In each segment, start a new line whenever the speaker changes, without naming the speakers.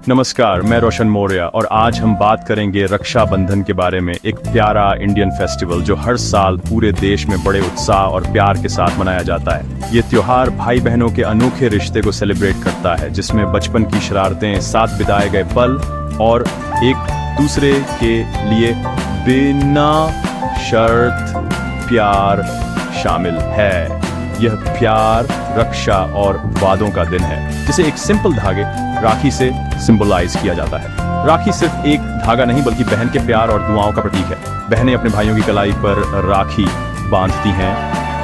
नमस्कार, मैं रोशन मौर्य और आज हम बात करेंगे रक्षाबंधन के बारे में। एक प्यारा इंडियन फेस्टिवल जो हर साल पूरे देश में बड़े उत्साह और प्यार के साथ मनाया जाता है। ये त्योहार भाई बहनों के अनोखे रिश्ते को सेलिब्रेट करता है, जिसमें बचपन की शरारतें, साथ बिताए गए पल और एक दूसरे के लिए बिना शर्त प्यार शामिल है। यह प्यार, रक्षा और वादों का दिन है, जिसे एक सिंपल धागे राखी से सिंबलाइज किया जाता है। राखी सिर्फ एक धागा नहीं बल्कि बहन के प्यार और दुआओं का प्रतीक है। बहनें अपने भाइयों की कलाई पर राखी बांधती हैं,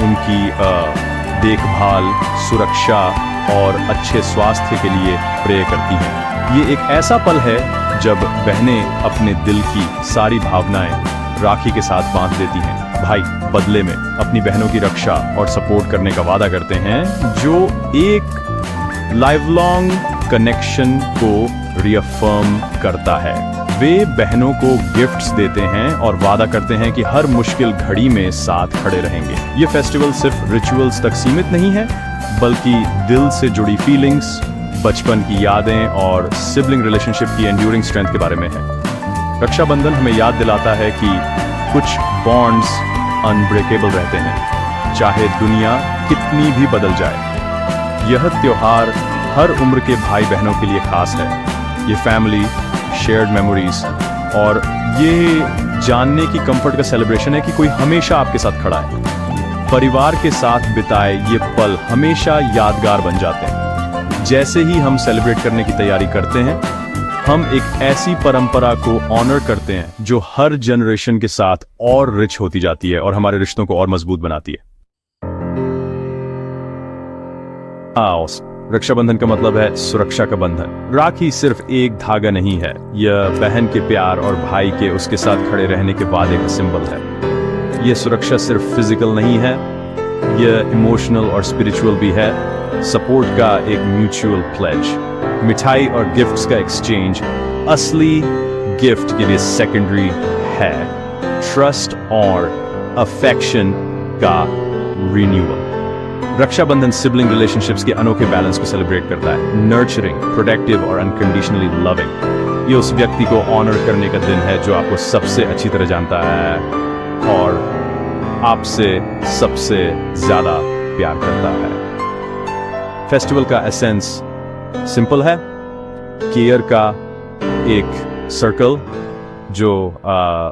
उनकी देखभाल, सुरक्षा और अच्छे स्वास्थ्य के लिए प्रे करती हैं। ये एक ऐसा पल है जब बहनें अपने दिल की सारी भावनाएं राखी के साथ बांध देती हैं। भाई बदले में अपनी बहनों की रक्षा और सपोर्ट करने का वादा करते हैं, जो एक लाइफ लॉन्ग कनेक्शन को रिअफर्म करता है। वे बहनों को गिफ्ट्स देते हैं और वादा करते हैं कि हर मुश्किल घड़ी में साथ खड़े रहेंगे। ये फेस्टिवल सिर्फ रिचुअल्स तक सीमित नहीं है, बल्कि दिल से जुड़ी फीलिंग्स, बचपन की यादें और सिबलिंग रिलेशनशिप की एंड्यूरिंग स्ट्रेंथ के बारे में है। रक्षाबंधन हमें याद दिलाता है कि कुछ बॉन्ड्स अनब्रेकेबल रहते हैं, चाहे दुनिया कितनी भी बदल जाए। यह त्योहार हर उम्र के भाई बहनों के लिए खास है। ये फैमिली, शेयर्ड मेमोरीज और ये जानने की कंफर्ट का सेलिब्रेशन है कि कोई हमेशा आपके साथ खड़ा है। परिवार के साथ बिताए ये पल हमेशा यादगार बन जाते हैं। जैसे ही हम सेलिब्रेट करने की तैयारी करते हैं, हम एक ऐसी परंपरा को ऑनर करते हैं जो हर जनरेशन के साथ और रिच होती जाती है और हमारे रिश्तों को और मजबूत बनाती है। रक्षाबंधन का मतलब है सुरक्षा का बंधन। राखी सिर्फ एक धागा नहीं है, यह बहन के प्यार और भाई के उसके साथ खड़े रहने के वादे का सिंबल है। यह सुरक्षा सिर्फ फिजिकल नहीं है, यह इमोशनल और स्पिरिचुअल भी है। सपोर्ट का एक म्यूचुअल प्लेज, मिठाई और गिफ्ट्स का एक्सचेंज असली गिफ्ट के लिए सेकेंडरी है। ट्रस्ट और अफेक्शन का रिन्यूअल। रक्षाबंधन सिबलिंग रिलेशनशिप्स के अनोखे बैलेंस को सेलिब्रेट करता है, नर्चरिंग, प्रोटेक्टिव और अनकंडीशनली लविंग। ये उस व्यक्ति को ऑनर करने का दिन है जो आपको सबसे अच्छी तरह जानता है और आपसे सबसे ज्यादा प्यार करता है। फेस्टिवल का एसेंस सिंपल है, केयर का एक सर्कल जो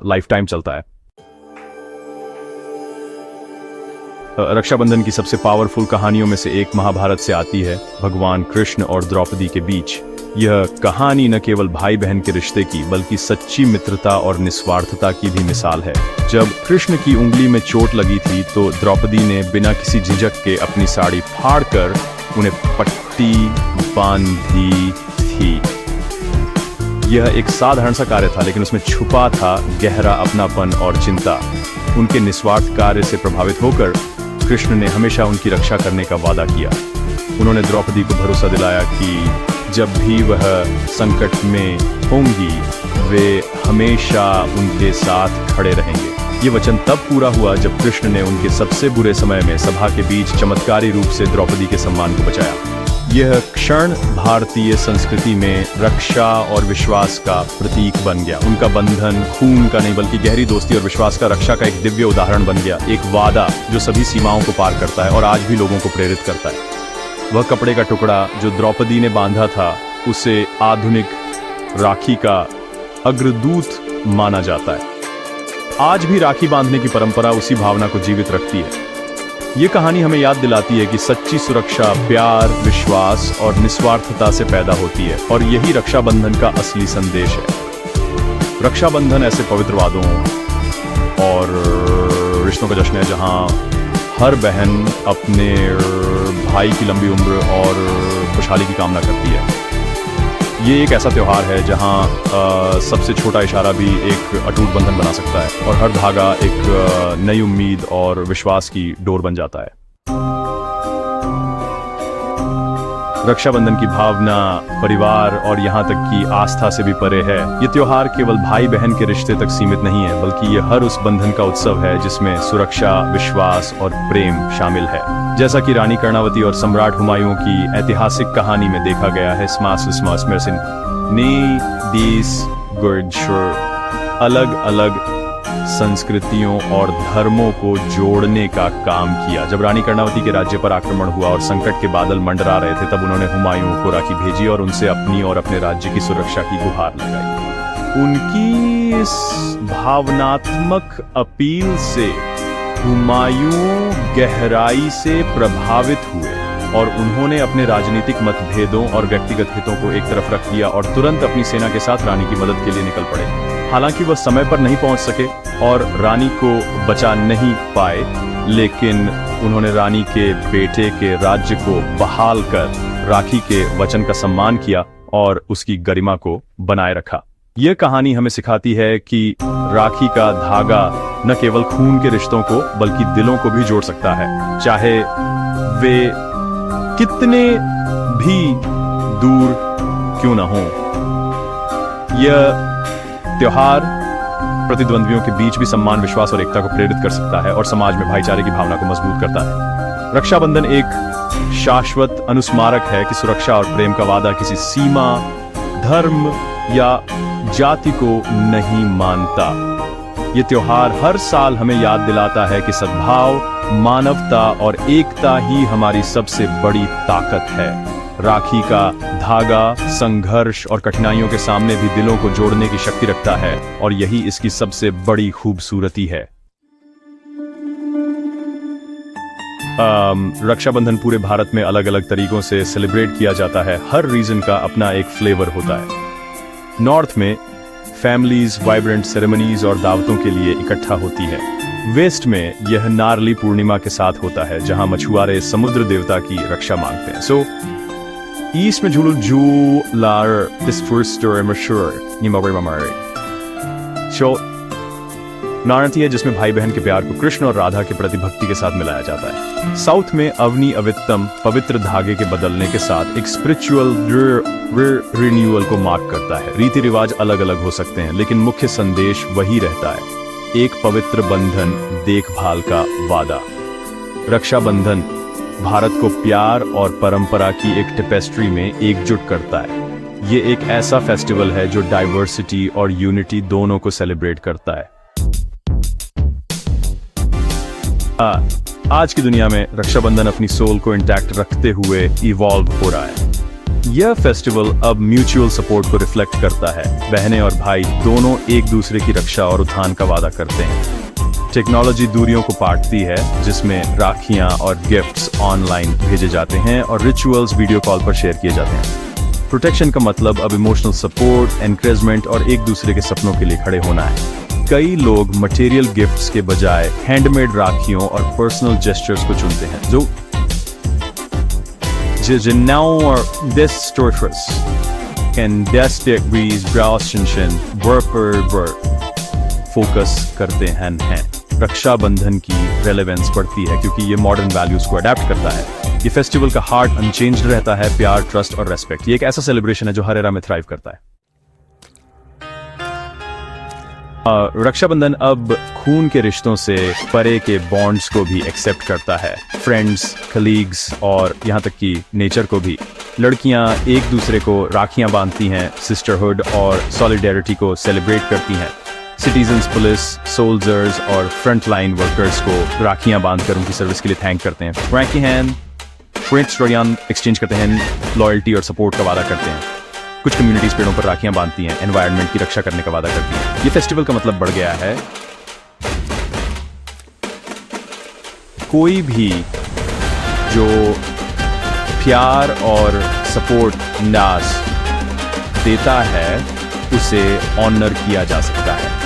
लाइफ टाइम चलता है। रक्षाबंधन की सबसे पावरफुल कहानियों में से एक महाभारत से आती है, भगवान कृष्ण और द्रौपदी के बीच। यह कहानी न केवल भाई बहन के रिश्ते की बल्कि सच्ची मित्रता और निस्वार्थता की भी मिसाल है। जब कृष्ण की उंगली में चोट लगी थी तो द्रौपदी ने बिना किसी झिझक के अपनी साड़ी फाड़कर उन्हें पट्टी बांधी थी। यह एक साधारण सा कार्य था, लेकिन उसमें छुपा था गहरा अपनापन और चिंता। उनके निस्वार्थ कार्य से प्रभावित होकर कृष्ण ने हमेशा उनकी रक्षा करने का वादा किया। उन्होंने द्रौपदी को भरोसा दिलाया कि जब भी वह संकट में होंगी, वे हमेशा उनके साथ खड़े रहेंगे। ये वचन तब पूरा हुआ जब कृष्ण ने उनके सबसे बुरे समय में सभा के बीच चमत्कारी रूप से द्रौपदी के सम्मान को बचाया। यह क्षण भारतीय संस्कृति में रक्षा और विश्वास का प्रतीक बन गया। उनका बंधन खून का नहीं बल्कि गहरी दोस्ती और विश्वास का, रक्षा का एक दिव्य उदाहरण बन गया। एक वादा जो सभी सीमाओं को पार करता है और आज भी लोगों को प्रेरित करता है। वह कपड़े का टुकड़ा जो द्रौपदी ने बांधा था, उसे आधुनिक राखी का अग्रदूत माना जाता है। आज भी राखी बांधने की परंपरा उसी भावना को जीवित रखती है। ये कहानी हमें याद दिलाती है कि सच्ची सुरक्षा प्यार, विश्वास और निस्वार्थता से पैदा होती है और यही रक्षाबंधन का असली संदेश है। रक्षाबंधन ऐसे पवित्र वादों और रिश्तों का जश्न है जहां हर बहन अपने भाई की लंबी उम्र और खुशहाली की कामना करती है। ये एक ऐसा त्योहार है जहां सबसे छोटा इशारा भी एक अटूट बंधन बना सकता है और हर धागा एक नई उम्मीद और विश्वास की डोर बन जाता है। रक्षाबंधन की भावना परिवार और यहाँ तक कि आस्था से भी परे है। ये त्योहार केवल भाई बहन के रिश्ते तक सीमित नहीं है, बल्कि ये हर उस बंधन का उत्सव है जिसमें सुरक्षा, विश्वास और प्रेम शामिल है। जैसा कि रानी कर्णावती और सम्राट हुमायूं की ऐतिहासिक कहानी में देखा गया है, अलग अलग संस्कृतियों और धर्मों को जोड़ने का काम किया। जब रानी कर्णावती के राज्य पर आक्रमण हुआ और संकट के बादल मंडरा रहे थे, तब उन्होंने हुमायूं को राखी भेजी और उनसे अपनी और अपने राज्य की सुरक्षा की गुहार लगाई। उनकी इस भावनात्मक अपील से हुमायूं गहराई से प्रभावित हुए और उन्होंने अपने राजनीतिक मतभेदों और व्यक्तिगत हितों को एक तरफ रख दिया और तुरंत अपनी सेना के साथ रानी की मदद के लिए निकल पड़े। हालांकि वह समय पर नहीं पहुंच सके और रानी को बचा नहीं पाए, लेकिन उन्होंने रानी के बेटे के राज्य को बहाल कर राखी के वचन का सम्मान किया और उसकी गरिमा को बनाए रखा। यह कहानी हमें सिखाती है कि राखी का धागा न केवल खून के रिश्तों को बल्कि दिलों को भी जोड़ सकता है, चाहे वे कितने भी दूर क्यों न हो। यह त्योहार प्रतिद्वंद्वियों के बीच भी सम्मान, विश्वास और एकता को प्रेरित कर सकता है और समाज में भाईचारे की भावना को मजबूत करता है। रक्षाबंधन एक शाश्वत अनुस्मारक है कि सुरक्षा और प्रेम का वादा किसी सीमा, धर्म या जाति को नहीं मानता। ये त्योहार हर साल हमें याद दिलाता है कि सद्भाव, मानवता और एकता ही हमारी सबसे बड़ी ताकत है। राखी का धागा संघर्ष और कठिनाइयों के सामने भी दिलों को जोड़ने की शक्ति रखता है और यही इसकी सबसे बड़ी खूबसूरती है। रक्षाबंधन पूरे भारत में अलग अलग तरीकों से सेलिब्रेट किया जाता है। हर रीजन का अपना एक फ्लेवर होता है। नॉर्थ में फैमिलीज वाइब्रेंट सेरेमनीज और दावतों के लिए इकट्ठा होती है। वेस्ट में यह नारली पूर्णिमा के साथ होता है, जहां मछुआरे समुद्र देवता की रक्षा मांगते हैं। सो ईस्ट में नारती है, जिसमें भाई बहन के प्यार को कृष्ण और राधा के प्रति भक्ति के साथ मिलाया जाता है। साउथ में अवनी अवित्तम पवित्र धागे के बदलने के साथ एक स्पिरिचुअल रिन्यूअल को मार्क करता है। रीति रिवाज अलग अलग हो सकते हैं, लेकिन मुख्य संदेश वही रहता है, एक पवित्र बंधन, देखभाल का वादा। रक्षाबंधन भारत को प्यार और परंपरा की एक टेपेस्ट्री में एकजुट करता है। ये एक ऐसा फेस्टिवल है जो डाइवर्सिटी और यूनिटी दोनों को सेलिब्रेट करता है। आज की दुनिया में रक्षाबंधन अपनी सोल को इंटैक्ट रखते हुए इवॉल्व हो रहा है। यह फेस्टिवल अब म्यूचुअल सपोर्ट को रिफ्लेक्ट करता है। बहनें और भाई दोनों एक दूसरे की रक्षा और उत्थान का वादा करते हैं। टेक्नोलॉजी दूरियों को पाटती है, जिसमें राखियां और गिफ्ट्स ऑनलाइन भेजे जाते हैं और रिचुअल्स वीडियो कॉल पर शेयर किए जाते हैं। प्रोटेक्शन का मतलब अब इमोशनल सपोर्ट, एनकरेजमेंट और एक दूसरे के सपनों के लिए खड़े होना है। कई लोग मटेरियल गिफ्ट्स के बजाय हैंडमेड राखियों और पर्सनल जेस्चर्स को चुनते हैं, जो फोकस करते हैं। रक्षाबंधन की रेलेवेंस बढ़ती है क्योंकि ये मॉडर्न वैल्यूज को अडेप्ट करता है। ये फेस्टिवल का हार्ट अनचेंज्ड रहता है, प्यार, ट्रस्ट और रेस्पेक्ट। ये एक ऐसा सेलिब्रेशन है जो हर एरा में थ्राइव करता है। रक्षाबंधन अब खून के रिश्तों से परे के बॉन्ड्स को भी एक्सेप्ट करता है। फ्रेंड्स, कलीग्स और यहाँ तक कि नेचर को भी। लड़कियां एक दूसरे को राखियां बांधती हैं, सिस्टरहुड और सॉलिडेरिटी को सेलिब्रेट करती हैं। सिटीजन्स, पुलिस, सोल्जर्स और फ्रंटलाइन वर्कर्स को राखियां बांधकर उनकी सर्विस के लिए थैंक करते हैं। फ्रैंकी हैंड एक्सचेंज करते हैं, लॉयल्टी और सपोर्ट का वादा करते हैं। कुछ कम्युनिटीज पेड़ों पर राखियां बांधती हैं, एनवायरनमेंट की रक्षा करने का वादा करती हैं। ये फेस्टिवल का मतलब बढ़ गया है, कोई भी जो प्यार और सपोर्ट नाज देता है उसे ऑनर किया जा सकता है।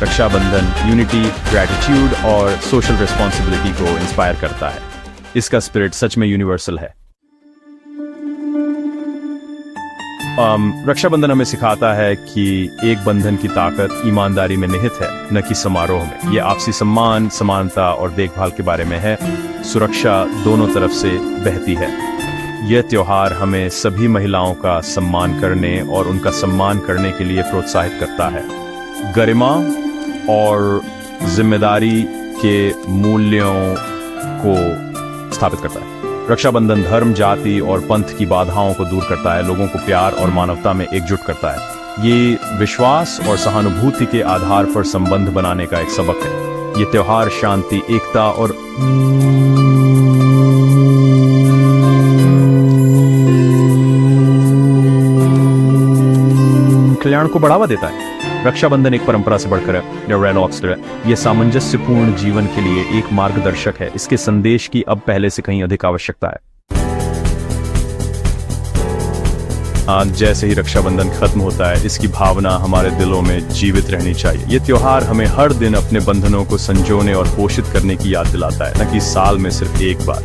रक्षाबंधन यूनिटी, ग्रैटिट्यूड और सोशल रिस्पॉन्सिबिलिटी को इंस्पायर करता है। इसका स्पिरिट सच में यूनिवर्सल है। रक्षाबंधन हमें सिखाता है कि एक बंधन की ताकत ईमानदारी में निहित है, न कि समारोह में। यह आपसी सम्मान, समानता और देखभाल के बारे में है। सुरक्षा दोनों तरफ से बहती है। यह त्योहार हमें सभी महिलाओं का सम्मान करने और उनका सम्मान करने के लिए प्रोत्साहित करता है, गरिमा और जिम्मेदारी के मूल्यों को स्थापित करता है। रक्षाबंधन धर्म, जाति और पंथ की बाधाओं को दूर करता है, लोगों को प्यार और मानवता में एकजुट करता है। ये विश्वास और सहानुभूति के आधार पर संबंध बनाने का एक सबक है। ये त्योहार शांति, एकता और कल्याण को बढ़ावा देता है। रक्षाबंधन एक परंपरा से बढ़कर है, यह सामंजस्यपूर्ण जीवन के लिए एक मार्गदर्शक है। इसके संदेश की अब पहले से कहीं अधिक आवश्यकता है। आज जैसे ही रक्षाबंधन खत्म होता है, इसकी भावना हमारे दिलों में जीवित रहनी चाहिए। ये त्योहार हमें हर दिन अपने बंधनों को संजोने और पोषित करने की याद दिलाता है, न कि साल में सिर्फ एक बार।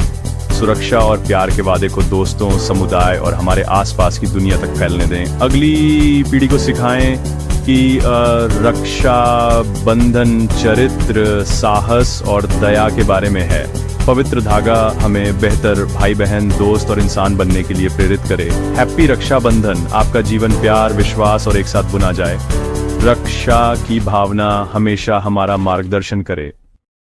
सुरक्षा और प्यार के वादे को दोस्तों, समुदाय और हमारे आसपास की दुनिया तक फैलने दें। अगली पीढ़ी को सिखाएं कि रक्षा बंधन चरित्र, साहस और दया के बारे में है। पवित्र धागा हमें बेहतर भाई बहन, दोस्त और इंसान बनने के लिए प्रेरित करे। हैप्पी रक्षाबंधन। आपका जीवन प्यार, विश्वास और एक साथ बुना जाए। रक्षा की भावना हमेशा हमारा मार्गदर्शन करे।